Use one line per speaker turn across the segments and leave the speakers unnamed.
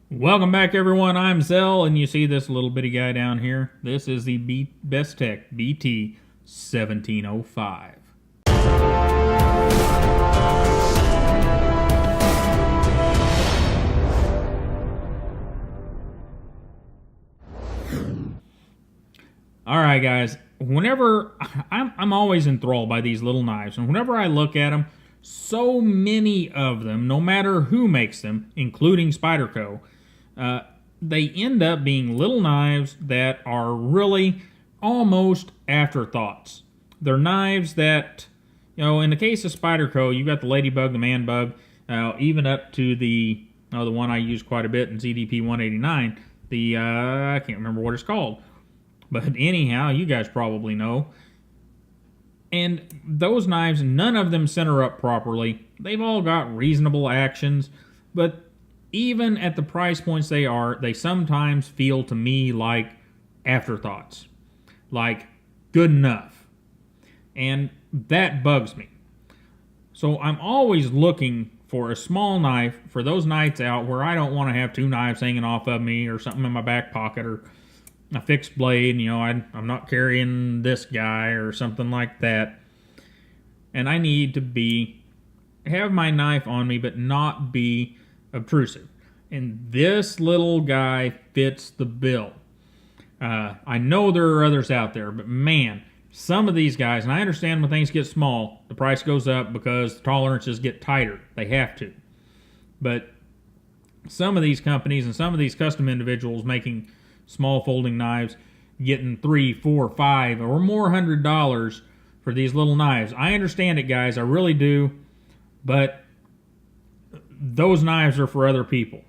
Welcome back, everyone. I'm Zell, and you see this little bitty guy down here? This is the Bestech BT1705. Alright, guys. Whenever I'm always enthralled by these little knives, and whenever I look at them, so many of them, no matter who makes them, including Spyderco, they end up being little knives that are really almost afterthoughts. They're knives that, in the case of Spyderco, you've got the Ladybug, the Man Bug, even up to the one I use quite a bit in ZDP 189. I can't remember what it's called. But anyhow, you guys probably know. And those knives, none of them center up properly. They've all got reasonable actions, but even at the price points they sometimes feel to me like afterthoughts. Like, good enough. And that bugs me. So I'm always looking for a small knife for those nights out where I don't want to have two knives hanging off of me or something in my back pocket or a fixed blade, I'm not carrying this guy or something like that. And I need to have my knife on me but not be obtrusive. And this little guy fits the bill. I know there are others out there, but man, some of these guys, and I understand when things get small, the price goes up because the tolerances get tighter. They have to. But some of these companies and some of these custom individuals making small folding knives, getting $3, $4, $5 or more $100 for these little knives. I understand it, guys, I really do, but those knives are for other people.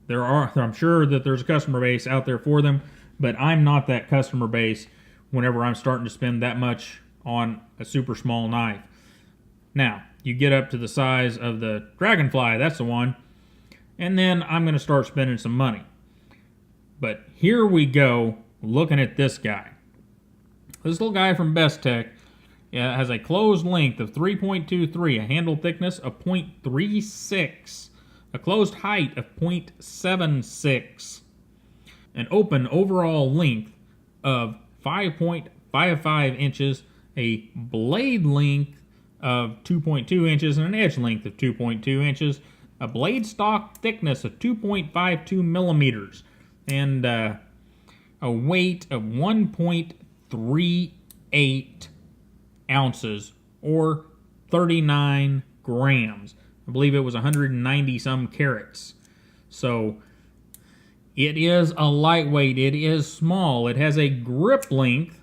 I'm sure that there's a customer base out there for them, but I'm not that customer base whenever I'm starting to spend that much on a super small knife. Now, you get up to the size of the Dragonfly, that's the one, and then I'm going to start spending some money. But here we go, looking at this guy. This little guy from Bestech has a closed length of 3.23, a handle thickness of 0.36, a closed height of 0.76, an open overall length of 5.55 inches, a blade length of 2.2 inches, and an edge length of 2.2 inches, a blade stock thickness of 2.52 millimeters, and a weight of 1.38 ounces, or 39 grams. I believe it was 190 some carats. So it is a lightweight, it is small, it has a grip length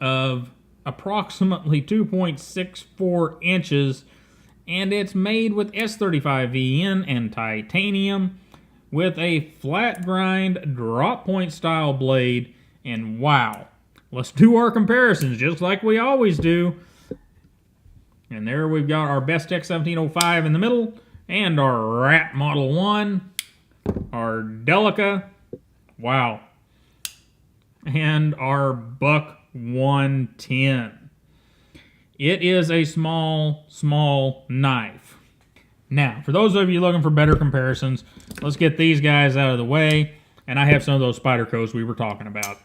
of approximately 2.64 inches, and it's made with S35VN and titanium, with a flat grind drop point style blade. And wow, let's do our comparisons just like we always do. And there we've got our Bestech 1705 in the middle, and our Rat Model 1, our Delica, wow, and our Buck 110. It is a small knife. Now, for those of you looking for better comparisons, let's get these guys out of the way. And I have some of those Spydercos we were talking about.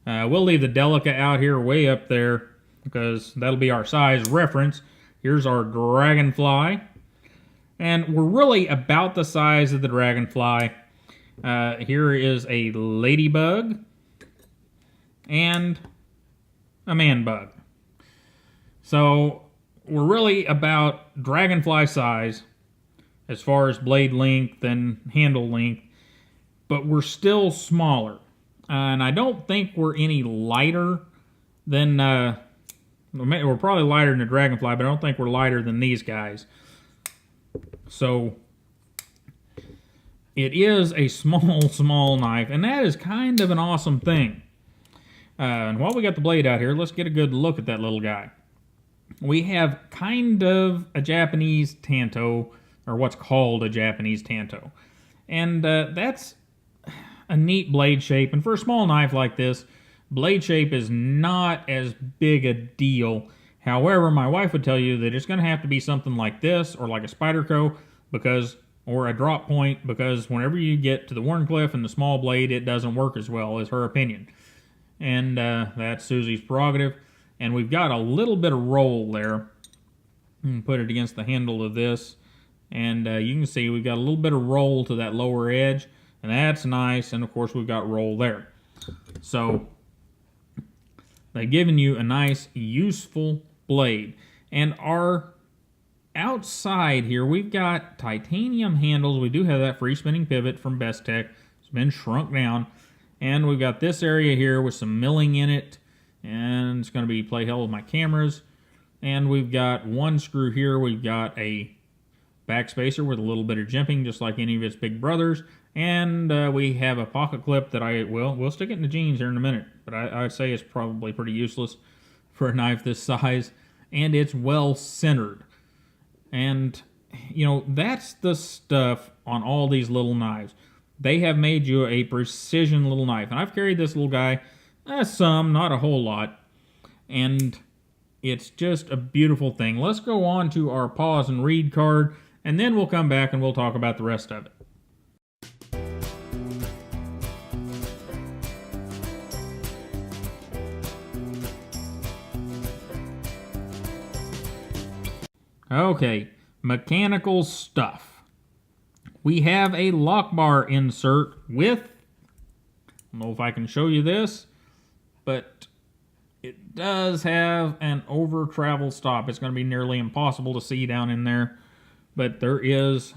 We'll leave the Delica out here way up there because that'll be our size reference. Here's our Dragonfly. And we're really about the size of the Dragonfly. Here is a Ladybug and a Man Bug. So we're really about Dragonfly size as far as blade length and handle length, but we're still smaller. And I don't think we're any lighter than, we're probably lighter than the Dragonfly, but I don't think we're lighter than these guys. So it is a small knife, and that is kind of an awesome thing. And while we got the blade out here, let's get a good look at that little guy. We have kind of a Japanese tanto, or what's called a Japanese tanto. And that's a neat blade shape. And for a small knife like this, blade shape is not as big a deal. However, my wife would tell you that it's going to have to be something like this or like a Spyderco, because or a drop point, because whenever you get to the Wharncliffe and the small blade, it doesn't work as well, is her opinion. And that's Susie's prerogative. And we've got a little bit of roll there. Put it against the handle of this, and you can see we've got a little bit of roll to that lower edge, and that's nice. And of course we've got roll there. So they've given you a nice, useful blade. And our outside here, we've got titanium handles. We do have that free spinning pivot from Bestech. It's been shrunk down. And we've got this area here with some milling in it. And it's going to be play hell with my cameras. And we've got one screw here. We've got a backspacer with a little bit of jimping, just like any of its big brothers. And we have a pocket clip that we'll stick it in the jeans here in a minute. But I'd say it's probably pretty useless for a knife this size. And it's well centered. And, you know, that's the stuff on all these little knives. They have made you a precision little knife. And I've carried this little guy, some, not a whole lot. And it's just a beautiful thing. Let's go on to our pause and read card, and then we'll come back and we'll talk about the rest of it. Okay, mechanical stuff. We have a lock bar insert with, I don't know if I can show you this, but it does have an over travel stop. It's going to be nearly impossible to see down in there, but there is,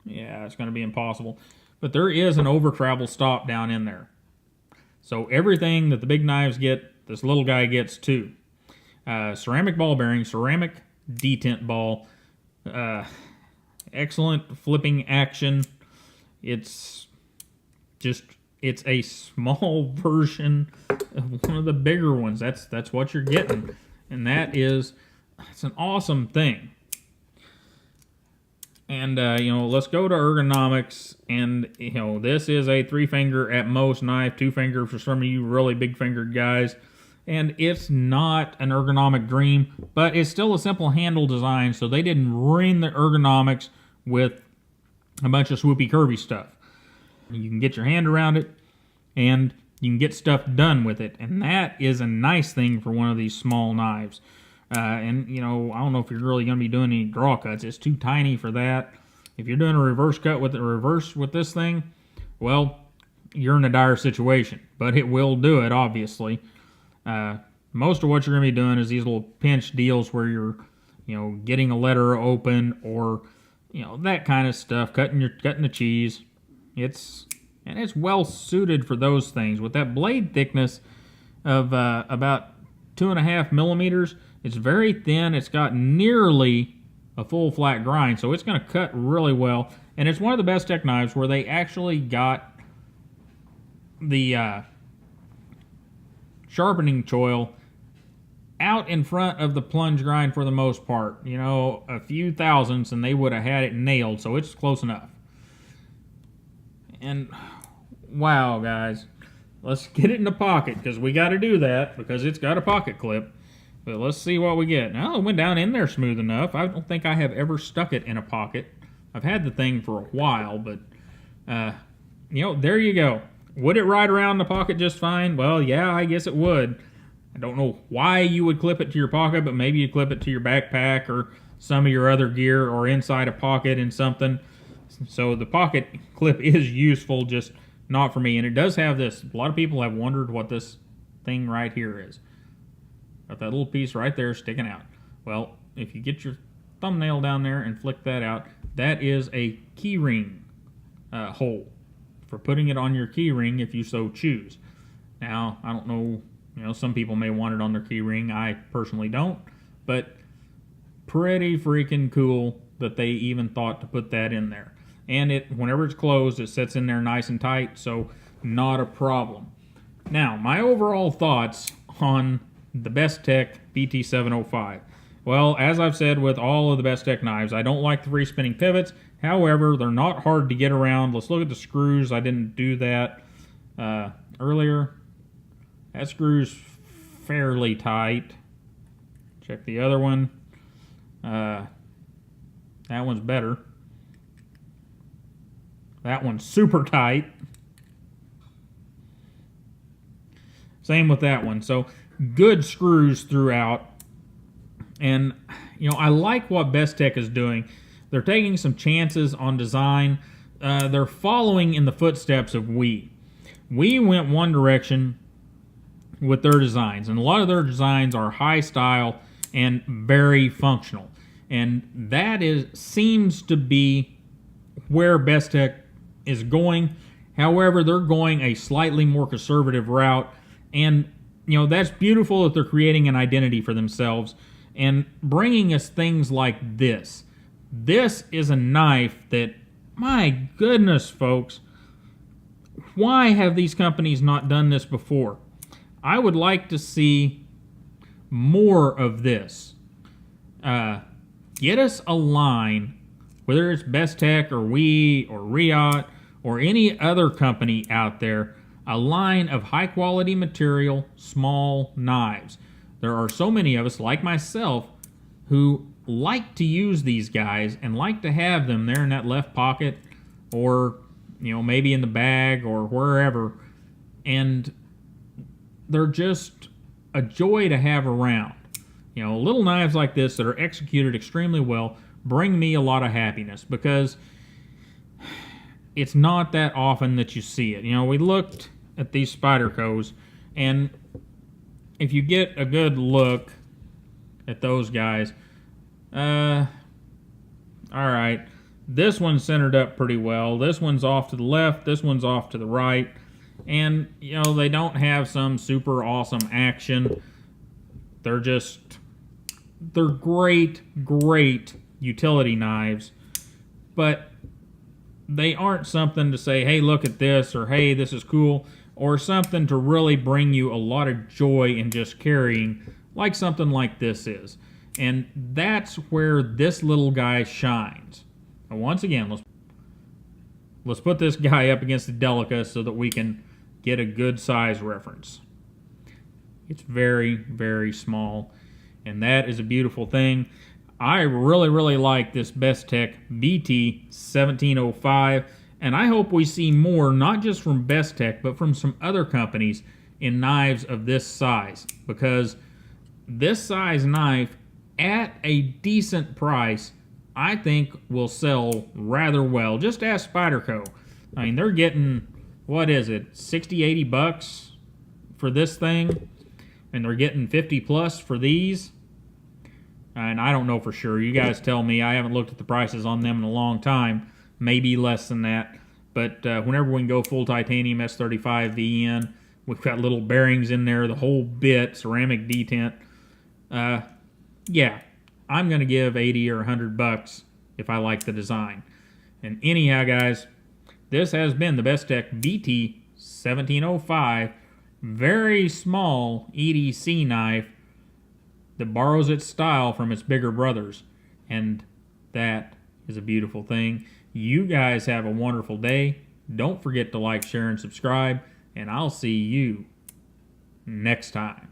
yeah, it's going to be impossible, but there is an over travel stop down in there. So everything that the big knives get, this little guy gets too. Ceramic ball bearing, ceramic detent ball, excellent flipping action. It's a small version of one of the bigger ones. That's what you're getting, and it's an awesome thing. And you know, let's go to Ergonomics, and you know, this is a 3-finger at most knife, 2-finger for some of you really big fingered guys. And it's not an ergonomic dream, but it's still a simple handle design, so they didn't ruin the ergonomics with a bunch of swoopy curvy stuff. You can get your hand around it, and you can get stuff done with it, and that is a nice thing for one of these small knives. And, you know, I don't know if you're really going to be doing any draw cuts. It's too tiny for that. If you're doing a reverse cut with this thing, well, you're in a dire situation, but it will do it, obviously. Most of what you're going to be doing is these little pinch deals where you're, you know, getting a letter open, or, you know, that kind of stuff, cutting the cheese. It's well suited for those things. With that blade thickness of about 2.5 millimeters, it's very thin. It's got nearly a full flat grind, so it's going to cut really well. And it's one of the Bestech knives where they actually got the sharpening choil out in front of the plunge grind for the most part. You know, a few thousandths and they would have had it nailed, so it's close enough. And wow, guys, let's get it in the pocket, because we got to do that because it's got a pocket clip. But let's see what we get. Now, it went down in there smooth enough. I don't think I have ever stuck it in a pocket. I've had the thing for a while, but you know, there you go. Would it ride around the pocket just fine? Well, yeah, I guess it would. I don't know why you would clip it to your pocket, but maybe you clip it to your backpack or some of your other gear, or inside a pocket in something. So the pocket clip is useful, just not for me. And it does have this. A lot of people have wondered what this thing right here is. Got that little piece right there sticking out. Well, if you get your thumbnail down there and flick that out, that is a key ring hole for putting it on your key ring if you so choose. Now, I don't know, you know, some people may want it on their key ring. I personally don't, but pretty freaking cool that they even thought to put that in there. And whenever it's closed, it sits in there nice and tight, so not a problem. Now, my overall thoughts on the Bestech BT1705. Well, as I've said with all of the Bestech knives, I don't like the free spinning pivots. However, they're not hard to get around. Let's look at the screws. I didn't do that earlier. That screw's fairly tight. Check the other one. That one's better. that one's super tight. Same with that one. So good screws throughout. And, you know, I like what Bestech is doing. They're taking some chances on design. They're following in the footsteps of We. We went one direction with their designs, and a lot of their designs are high style and very functional. And that seems to be where Bestech is going. However, they're going a slightly more conservative route, and you know, that's beautiful that they're creating an identity for themselves and bringing us things like this. This is a knife that, my goodness, folks, why have these companies not done this before? I would like to see more of this. Get us a line, whether it's Bestech or We or Riot or any other company out there, a line of high quality material, small knives. There are so many of us, like myself, who like to use these guys and like to have them there in that left pocket, or you know, maybe in the bag or wherever, and they're just a joy to have around. You know, little knives like this that are executed extremely well bring me a lot of happiness, because it's not that often that you see it. You know, we looked at these Spydercos, and if you get a good look at those guys, all right, this one's centered up pretty well. This one's off to the left. This one's off to the right. And, you know, they don't have some super awesome action. They're great, great utility knives. But they aren't something to say, hey, look at this, or hey, this is cool, or something to really bring you a lot of joy in just carrying, like something like this is. And that's where this little guy shines. And once again, let's put this guy up against the Delica so that we can get a good size reference. It's very, very small, and that is a beautiful thing. I really, really like this Bestech BT1705, and I hope we see more, not just from Bestech, but from some other companies in knives of this size, because this size knife at a decent price, I think, will sell rather well. Just ask Spyderco. I mean, they're getting, what is it, 60, 80 bucks for this thing, and they're getting 50 plus for these. And I don't know for sure. You guys tell me. I haven't looked at the prices on them in a long time. Maybe less than that. But whenever we can go full titanium S35 VN, we've got little bearings in there, the whole bit, ceramic detent. Yeah, I'm going to give 80 or 100 bucks if I like the design. And anyhow, guys, this has been the Bestech BT1705, very small EDC knife that borrows its style from its bigger brothers. And that is a beautiful thing. You guys have a wonderful day. Don't forget to like, share, and subscribe. And I'll see you next time.